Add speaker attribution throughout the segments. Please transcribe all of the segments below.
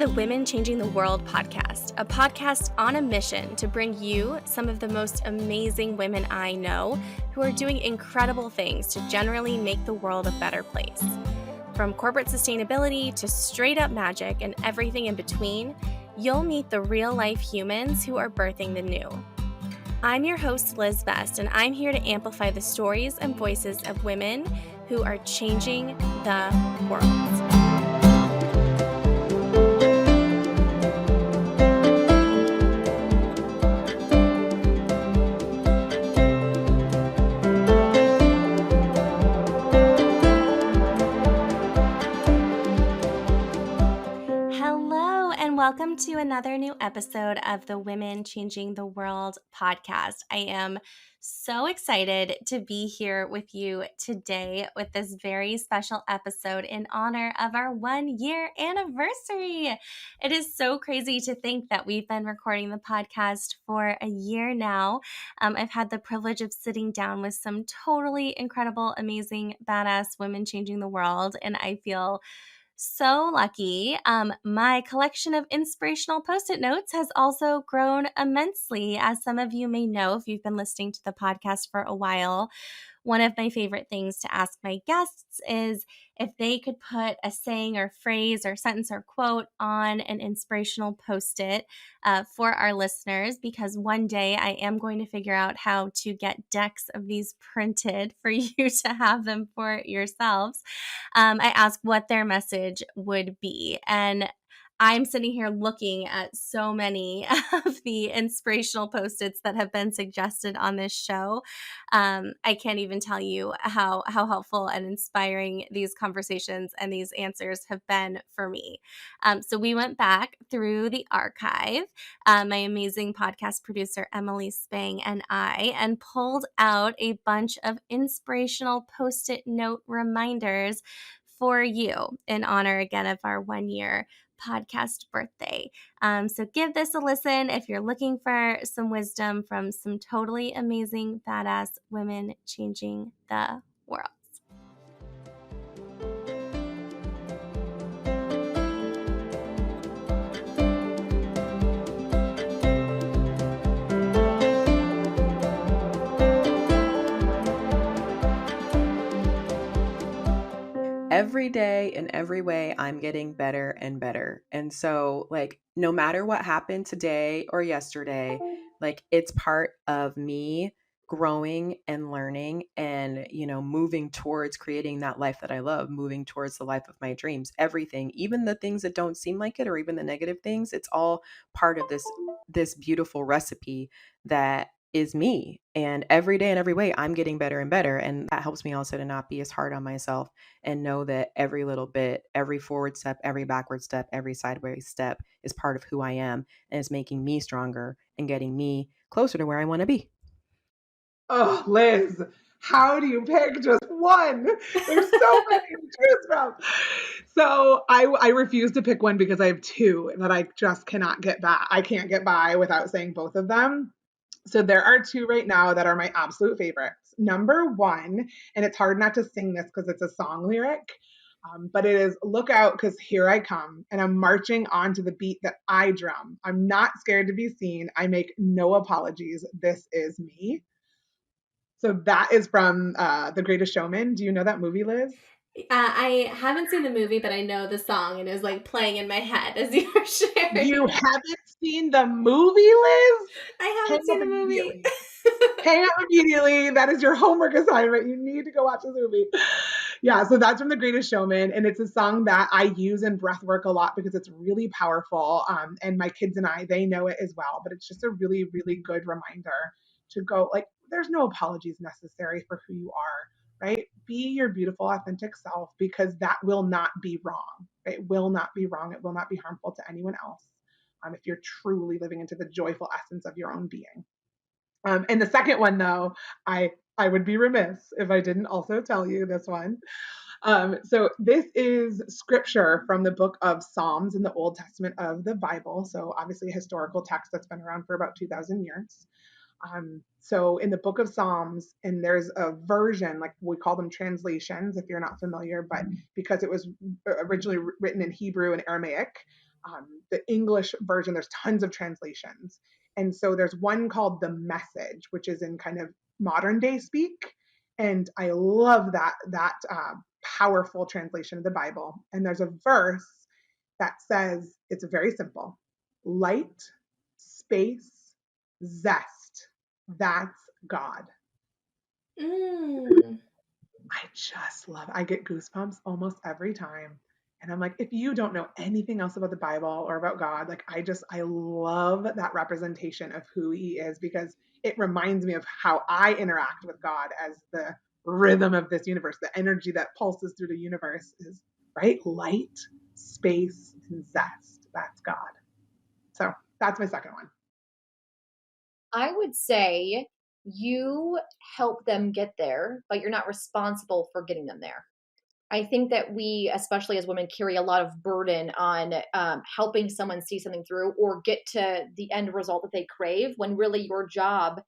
Speaker 1: the Women Changing the World podcast, a podcast on a mission to bring you some of the most amazing women I know who are doing incredible things to generally make the world a better place. From corporate sustainability to straight up magic and everything in between, you'll meet the real-life humans who are birthing the new. I'm your host, Liz Best, and I'm here to amplify the stories and voices of women who are changing the world. Welcome to another new episode of the Women Changing the World podcast. I am so excited to be here with you today with this very special episode in honor of our 1-year anniversary. It is so crazy to think that we've been recording the podcast for a year now. I've had the privilege of sitting down with some totally incredible, amazing, badass women changing the world, and I feel so lucky. My collection of inspirational Post-it notes has also grown immensely. As some of you may know, if you've been listening to the podcast for a while, one of my favorite things to ask my guests is if they could put a saying or phrase or sentence or quote on an inspirational Post-it for our listeners, because one day I am going to figure out how to get decks of these printed for you to have them for yourselves. I asked what their message would be, and I'm sitting here looking at so many of the inspirational Post-its that have been suggested on this show. I can't even tell you how helpful and inspiring these conversations and these answers have been for me. So we went back through the archive, my amazing podcast producer, Emily Spang, and I, and pulled out a bunch of inspirational Post-it note reminders for you in honor, again, of our 1-year podcast birthday. So give this a listen if you're looking for some wisdom from some totally amazing, badass women changing the world.
Speaker 2: Every day in every way, I'm getting better and better. And so, no matter what happened today or yesterday, it's part of me growing and learning and, moving towards creating that life that I love, moving towards the life of my dreams. Everything, even the things that don't seem like it, or even the negative things, it's all part of this beautiful recipe that is me. And every day in every way, I'm getting better and better. And that helps me also to not be as hard on myself and know that every little bit, every forward step, every backward step, every sideways step is part of who I am and is making me stronger and getting me closer to where I want to be.
Speaker 3: Oh, Liz, how do you pick just one? There's so many to choose from. So I refuse to pick one because I have two that I just cannot get by. I can't get by without saying both of them. So there are two right now that are my absolute favorites. Number one, and it's hard not to sing this because it's a song lyric, but it is "Look out, because here I come, and I'm marching on to the beat that I drum. I'm not scared to be seen. I make no apologies. This is me." So that is from The Greatest Showman. Do you know that movie, Liz?
Speaker 1: I haven't seen the movie, but I know the song, and it was playing in my head as you were sharing.
Speaker 3: You haven't seen the movie, Liz?
Speaker 1: I haven't seen the movie.
Speaker 3: Hang up immediately. That is your homework assignment. You need to go watch this movie. Yeah, so that's from The Greatest Showman, and it's a song that I use in breathwork a lot because it's really powerful. And my kids and they know it as well. But it's just a really, really good reminder to go, there's no apologies necessary for who you are, right? Be your beautiful, authentic self, because that will not be wrong. It will not be wrong. It will not be harmful to anyone else if you're truly living into the joyful essence of your own being. And the second one, though, I would be remiss if I didn't also tell you this one. So this is scripture from the book of Psalms in the Old Testament of the Bible. So obviously a historical text that's been around for about 2,000 years. So in the book of Psalms, and there's a version, we call them translations if you're not familiar, but because it was originally written in Hebrew and Aramaic, the English version, there's tons of translations. And so there's one called The Message, which is in kind of modern day speak. And I love that powerful translation of the Bible. And there's a verse that says, it's very simple: light, space, zest. That's God. I just love it. I get goosebumps almost every time. And I'm like, if you don't know anything else about the Bible or about God, like I love that representation of who he is, because it reminds me of how I interact with God as the rhythm of this universe. The energy that pulses through the universe is, right? Light, space, and zest. That's God. So that's my second one.
Speaker 4: I would say you help them get there, but you're not responsible for getting them there. I think that we, especially as women, carry a lot of burden on helping someone see something through or get to the end result that they crave, when really your job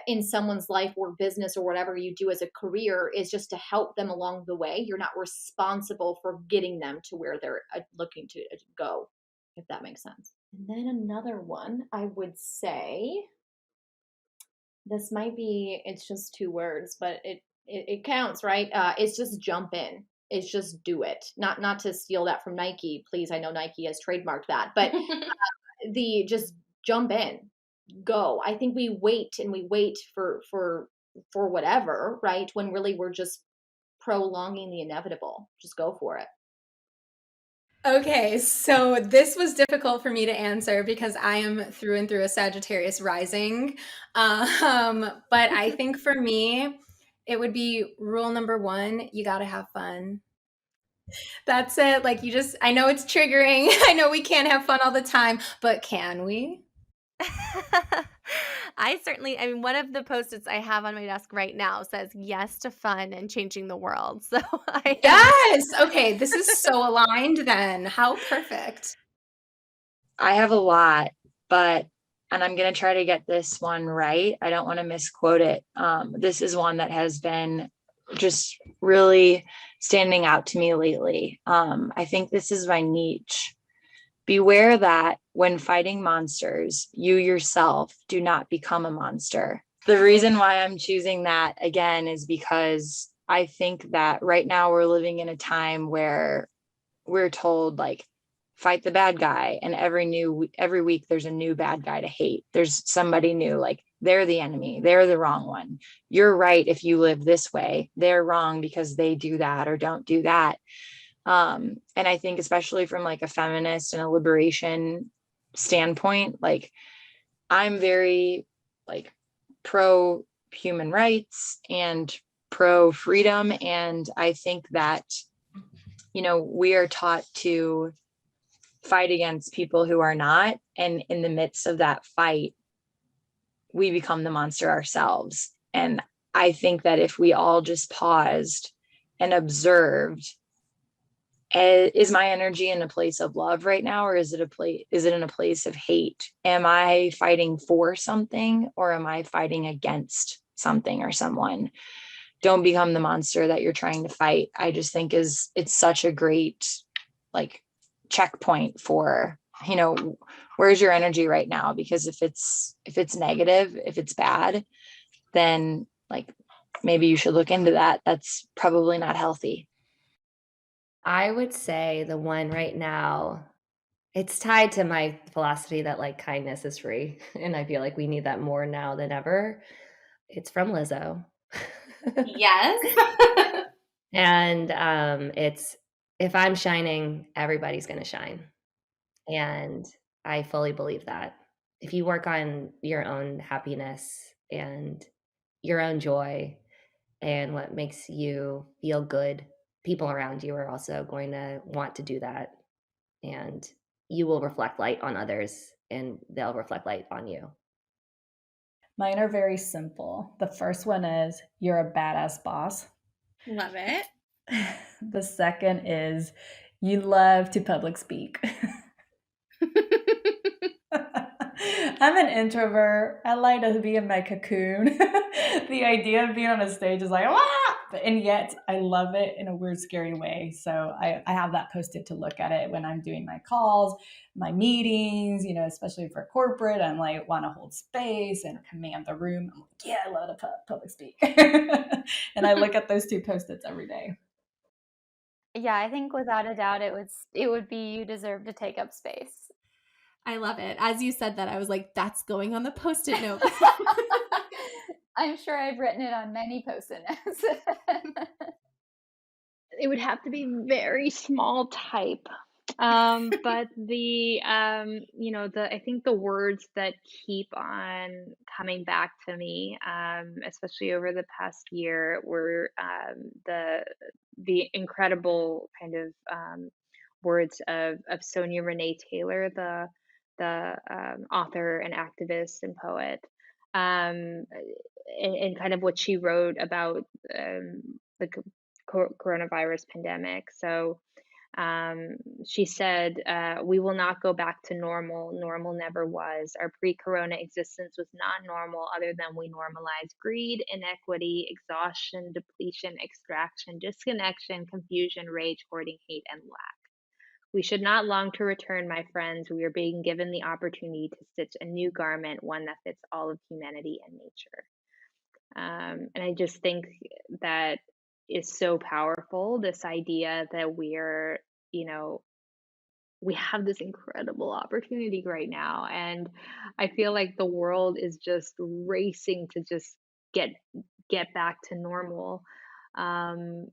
Speaker 4: in someone's life or business or whatever you do as a career is just to help them along the way. You're not responsible for getting them to where they're looking to go, if that makes sense. And then another one, I would say, this might be, it's just 2 words, but it counts, right? It's just jump in. It's just do it. Not to steal that from Nike, please. I know Nike has trademarked that, but the just jump in, go. I think we wait for whatever, right? When really we're just prolonging the inevitable. Just go for it.
Speaker 5: Okay, so this was difficult for me to answer because I am through and through a Sagittarius rising. But I think for me, it would be rule number 1, you got to have fun. That's it. Like, I know it's triggering. I know we can't have fun all the time, but can we?
Speaker 1: I mean, one of the Post-its I have on my desk right now says yes to fun and changing the world. So
Speaker 5: Yes. Okay, this is so aligned then. How perfect.
Speaker 6: I have a lot, and I'm going to try to get this one right. I don't want to misquote it. This is one that has been just really standing out to me lately. I think this is my niche. Beware that when fighting monsters, you yourself do not become a monster. The reason why I'm choosing that again is because I think that right now we're living in a time where we're told, like, fight the bad guy, and every week there's a new bad guy to hate. There's somebody new, like they're the enemy, they're the wrong one. You're right if you live this way, they're wrong because they do that or don't do that. And I think especially from like a feminist and a liberation standpoint, like I'm very like pro human rights and pro freedom, and I think that we are taught to fight against people who are not. And in the midst of that fight, we become the monster ourselves. And I think that if we all just paused and observed, is my energy in a place of love right now, or is it in a place of hate? Am I fighting for something, or am I fighting against something or someone? Don't become the monster that you're trying to fight. I just think it's such a great like checkpoint for, where's your energy right now? Because if it's negative, if it's bad, then like maybe you should look into that. That's probably not healthy.
Speaker 7: I would say the one right now, it's tied to my philosophy that like kindness is free. And I feel like we need that more now than ever. It's from Lizzo.
Speaker 1: yes.
Speaker 7: And it's, if I'm shining, everybody's going to shine. And I fully believe that. If you work on your own happiness and your own joy and what makes you feel good, people around you are also going to want to do that. And you will reflect light on others and they'll reflect light on you.
Speaker 8: Mine are very simple. The first one is you're a badass boss.
Speaker 1: Love it.
Speaker 8: The second is you love to public speak. I'm an introvert. I like to be in my cocoon. The idea of being on a stage is like, and yet I love it in a weird, scary way. So I have that posted to look at it when I'm doing my calls, my meetings, especially for corporate. I'm like, want to hold space and command the room. I'm like, yeah, I love to public speak. And I look at those two Post-its every day.
Speaker 9: Yeah, I think without a doubt it would be you deserve to take up space.
Speaker 1: I love it. As you said that, I was like, that's going on the Post-it note.
Speaker 9: I'm sure I've written it on many Post-it notes.
Speaker 10: It would have to be very small type. But I think the words that keep on coming back to me, especially over the past year, were the incredible kind of words of Sonia Renee Taylor, the author and activist and poet, and kind of what she wrote about the coronavirus pandemic. So she said, we will not go back to normal. Normal never was. Our pre-corona existence was not normal other than we normalized greed, inequity, exhaustion, depletion, extraction, disconnection, confusion, rage, hoarding, hate, and lack. We should not long to return, my friends. We are being given the opportunity to stitch a new garment, one that fits all of humanity and nature. And I just think that is so powerful, this idea that we're, we have this incredible opportunity right now. And I feel like the world is just racing to just get back to normal. And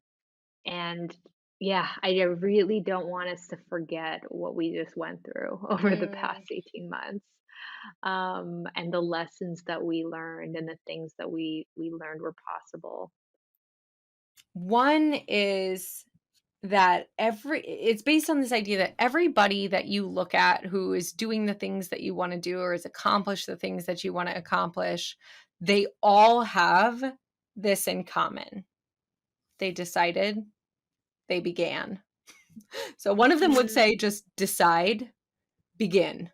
Speaker 10: yeah, I really don't want us to forget what we just went through over the past 18 months. And the lessons that we learned and the things that we learned were possible.
Speaker 11: One is that it's based on this idea that everybody that you look at who is doing the things that you want to do or has accomplished the things that you want to accomplish, they all have this in common. They decided, they began. So one of them would say, just decide, begin.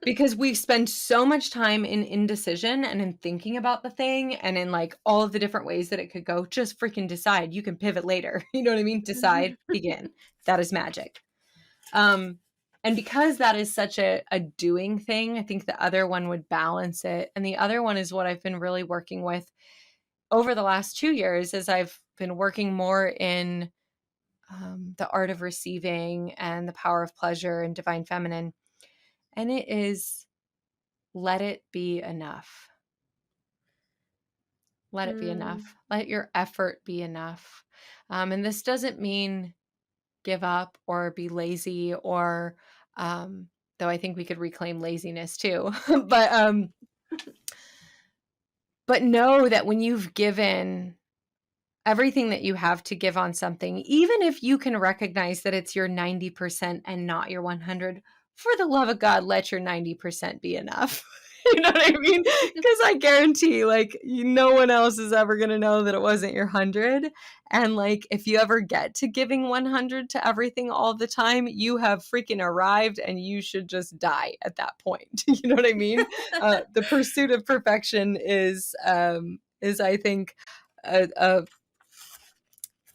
Speaker 11: Because we spend so much time in indecision and in thinking about the thing and in like all of the different ways that it could go. Just freaking decide. You can pivot later. You know what I mean? Decide, begin. That is magic. And because that is such a doing thing, I think the other one would balance it. And the other one is what I've been really working with over the last 2 years as I've been working more in the art of receiving and the power of pleasure and divine feminine. And it is, let it be enough. Let it be enough. Let your effort be enough. And this doesn't mean give up or be lazy or, though I think we could reclaim laziness too. But know that when you've given everything that you have to give on something, even if you can recognize that it's your 90% and not your 100, for the love of God, let your 90% be enough. You know what I mean? Because I guarantee, no one else is ever going to know that it wasn't your 100. And, if you ever get to giving 100 to everything all the time, you have freaking arrived and you should just die at that point. You know what I mean? The pursuit of perfection is I think,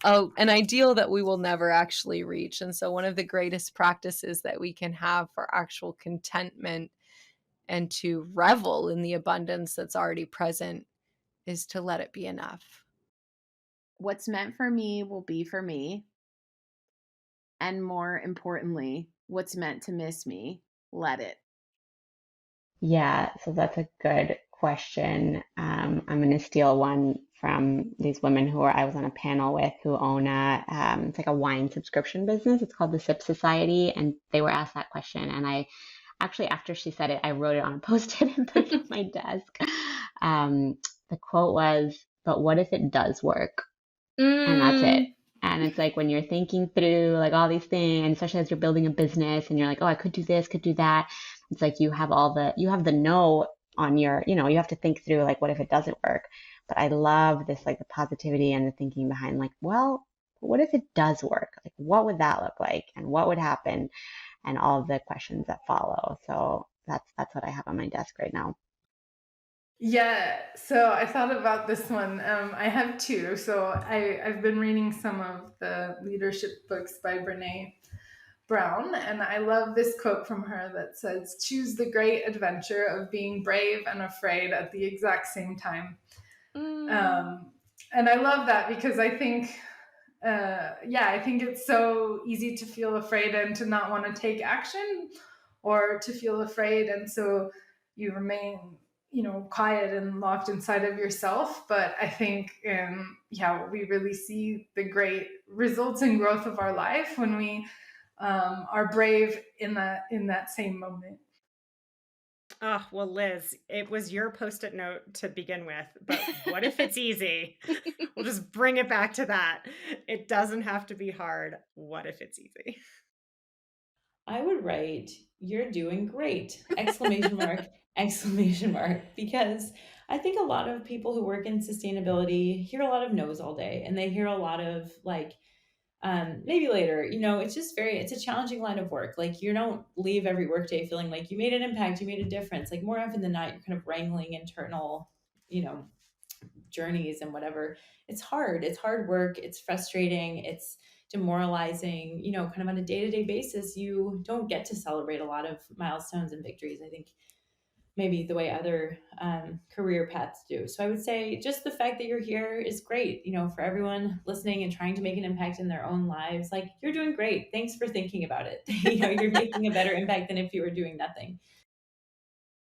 Speaker 11: an ideal that we will never actually reach. And so one of the greatest practices that we can have for actual contentment and to revel in the abundance that's already present is to let it be enough.
Speaker 12: What's meant for me will be for me. And more importantly, what's meant to miss me, let it.
Speaker 13: Yeah, so that's a good question. I'm going to steal one from these women who I was on a panel with who own it's like a wine subscription business. It's called the Sip Society, and they were asked that question. And I actually, after she said it, I wrote it on a Post-it and put it on my desk. The quote was, "But what if it does work?" And that's it. And it's like when you're thinking through all these things, and especially as you're building a business and you're like, oh, I could do this, could do that. It's like you have the no on your, you have to think through what if it doesn't work? But I love this, the positivity and the thinking behind well, what if it does work? What would that look like? And what would happen? And all of the questions that follow. So that's what I have on my desk right now.
Speaker 14: Yeah, so I thought about this one. I have two. So I've been reading some of the leadership books by Brene Brown, and I love this quote from her that says, "Choose the great adventure of being brave and afraid at the exact same time." And I love that because I think, I think it's so easy to feel afraid and to not want to take action, or to feel afraid, and so you remain, quiet and locked inside of yourself. But I think, we really see the great results and growth of our life when we are brave in that same moment.
Speaker 15: Oh, well, Liz, it was your Post-it note to begin with, but what if it's easy? We'll just bring it back to that. It doesn't have to be hard. What if it's easy?
Speaker 16: I would write, "You're doing great!" Exclamation mark, exclamation mark. Because I think a lot of people who work in sustainability hear a lot of no's all day, and they hear a lot of like, maybe later, it's a challenging line of work. Like, you don't leave every workday feeling like you made an impact, you made a difference. Like, more often than not, you're kind of wrangling internal, journeys and whatever. It's hard work. It's frustrating. It's demoralizing, kind of on a day-to-day basis. You don't get to celebrate a lot of milestones and victories, I think, maybe the way other career paths do. So I would say just the fact that you're here is great, for everyone listening and trying to make an impact in their own lives. Like, you're doing great. Thanks for thinking about it. You're making a better impact than if you were doing nothing.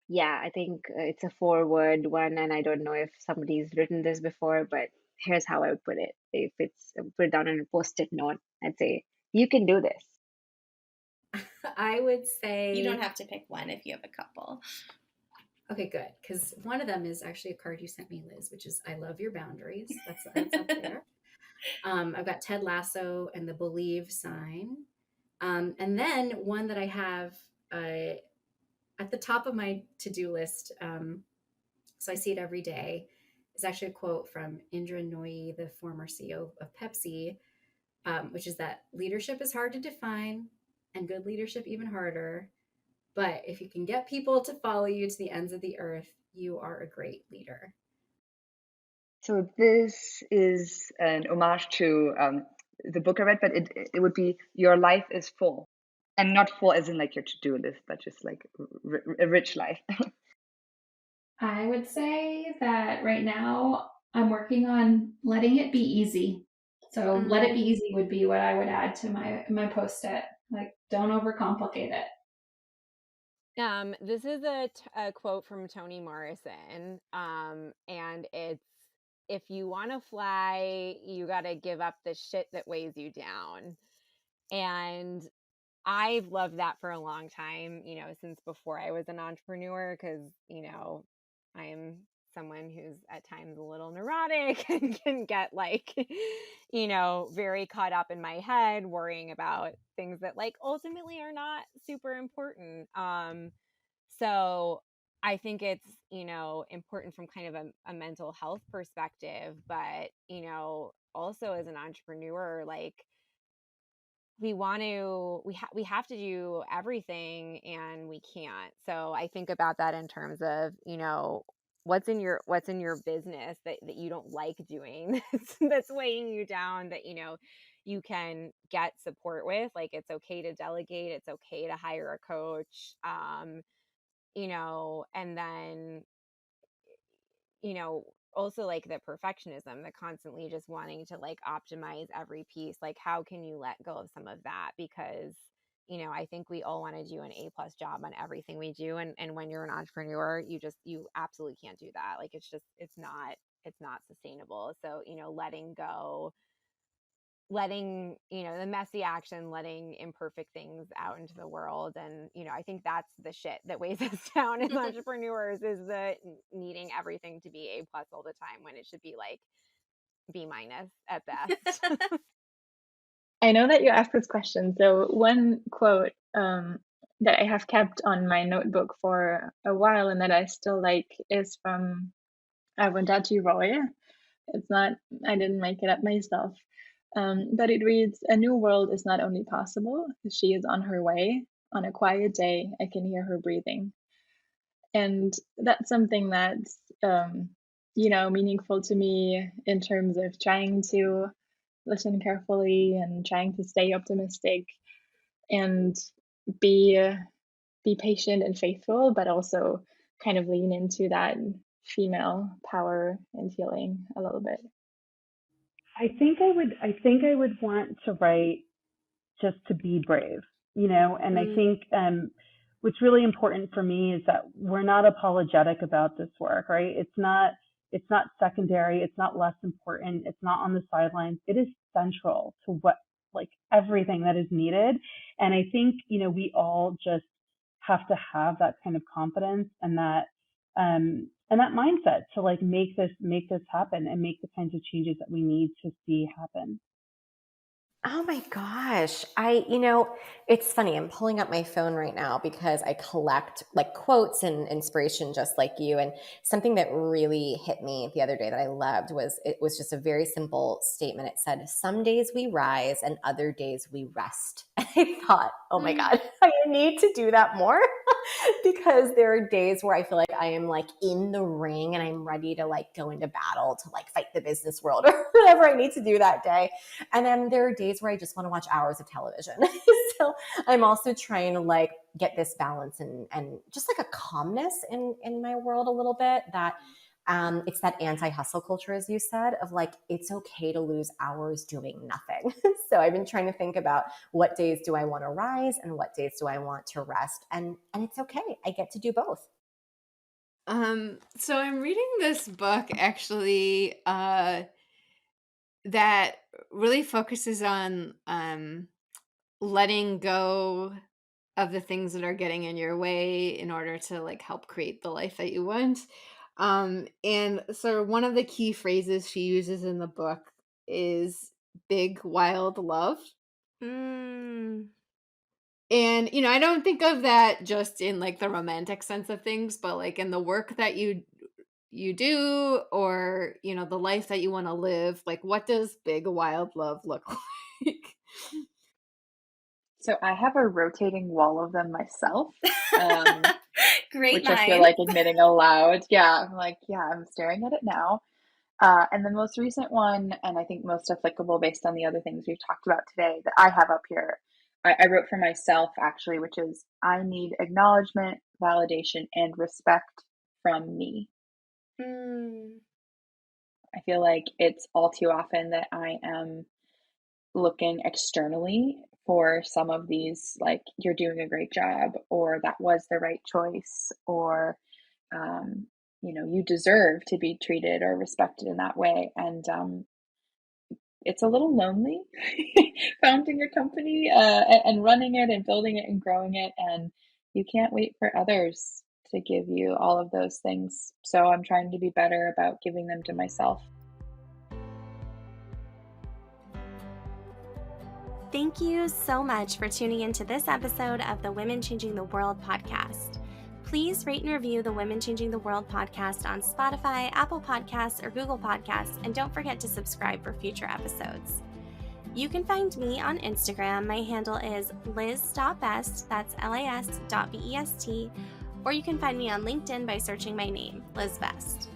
Speaker 10: Yeah, I think it's a 4-word one, and I don't know if somebody's written this before, but here's how I would put it. If it's put down on a Post-it note, I'd say, "You can do this."
Speaker 5: I would say
Speaker 1: You don't have to pick one if you have a couple.
Speaker 5: Okay, good. Because one of them is actually a card you sent me, Liz, which is "I love your boundaries." That's up there. I've got Ted Lasso and the Believe sign. And then one that I have at the top of my to-do list, so I see it every day, is actually a quote from Indra Nooyi, the former CEO of Pepsi, which is that leadership is hard to define and good leadership even harder. But if you can get people to follow you to the ends of the earth, you are a great leader.
Speaker 17: So this is an homage to the book I read, but it would be "Your life is full," and not full as in like your to-do list, but just like a rich life.
Speaker 18: I would say that right now I'm working on letting it be easy. So let it be easy would be what I would add to my Post-it. Like, don't overcomplicate it.
Speaker 11: This is a quote from Toni Morrison, and it's, "If you want to fly, you got to give up the shit that weighs you down." And I've loved that for a long time, since before I was an entrepreneur, because, I'm someone who's at times a little neurotic and can get like, very caught up in my head worrying about things that like ultimately are not super important. So I think it's, important from kind of a mental health perspective, but, also as an entrepreneur, like, we have to do everything and we can't. So I think about that in terms of, what's in your business that you don't like doing that's weighing you down, that, you can get support with. Like, it's okay to delegate. It's okay to hire a coach. And then, also like the perfectionism, the constantly just wanting to like optimize every piece. Like, how can you let go of some of that? Because, I think we all want to do an A+ job on everything we do. And when you're an entrepreneur, you absolutely can't do that. Like, it's not sustainable. So, letting go, letting, the messy action, letting imperfect things out into the world. And, I think that's the shit that weighs us down as entrepreneurs, is the needing everything to be A+ all the time when it should be like B- at best.
Speaker 19: I know that you asked this question. So one quote that I have kept on my notebook for a while and that I still like is from Arundhati Roy. It's not, I didn't make it up myself. But it reads, "A new world is not only possible, she is on her way. On a quiet day, I can hear her breathing." And that's something that's, meaningful to me in terms of trying to listen carefully and trying to stay optimistic and be patient and faithful, but also kind of lean into that female power and healing a little bit.
Speaker 20: I think I would want to write just to be brave, and I think what's really important for me is that we're not apologetic about this work, right? It's not secondary, it's not less important, it's not on the sidelines. It is central to what, like, everything that is needed. And I think, we all just have to have that kind of confidence and that mindset to like make this happen and make the kinds of changes that we need to see happen.
Speaker 21: Oh my gosh. It's funny. I'm pulling up my phone right now because I collect like quotes and inspiration just like you. And something that really hit me the other day that I loved it was just a very simple statement. It said, "Some days we rise and other days we rest." And I thought, oh my God, I need to do that more because there are days where I feel like I am like in the ring and I'm ready to like go into battle to like fight the business world or whatever I need to do that day. And then there are days where I just want to watch hours of television. So I'm also trying to like get this balance and just like a calmness in my world a little bit that it's that anti-hustle culture, as you said, of like, it's okay to lose hours doing nothing. So I've been trying to think about what days do I want to rise and what days do I want to rest. And it's okay. I get to do both.
Speaker 11: So I'm reading this book actually that really focuses on letting go of the things that are getting in your way in order to like help create the life that you want. And so one of the key phrases she uses in the book is big, wild love. And, I don't think of that just in like the romantic sense of things, but like in the work that you do or, the life that you want to live, like what does big, wild love look like?
Speaker 17: So I have a rotating wall of them myself.
Speaker 1: Great
Speaker 17: which
Speaker 1: mind.
Speaker 17: I feel like admitting aloud. Yeah, I'm like, yeah, I'm staring at it now. And the most recent one, and I think most applicable based on the other things we've talked about today that I have up here, I wrote for myself actually, which is I need acknowledgement, validation, and respect from me. I feel like it's all too often that I am looking externally for some of these, like, you're doing a great job, or that was the right choice, or you deserve to be treated or respected in that way. And it's a little lonely founding a company and running it and building it and growing it, and you can't wait for others to give you all of those things. So I'm trying to be better about giving them to myself.
Speaker 1: Thank you so much for tuning into this episode of the Women Changing the World podcast. Please rate and review the Women Changing the World podcast on Spotify, Apple Podcasts, or Google Podcasts, and don't forget to subscribe for future episodes. You can find me on Instagram. My handle is liz.best, that's lis.best, or you can find me on LinkedIn by searching my name, Liz Best.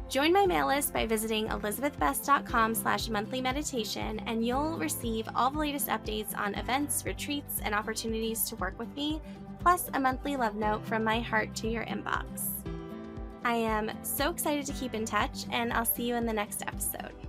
Speaker 1: Join my mail list by visiting elizabethbest.com/monthly meditation, and you'll receive all the latest updates on events, retreats, and opportunities to work with me, plus a monthly love note from my heart to your inbox. I am so excited to keep in touch, and I'll see you in the next episode.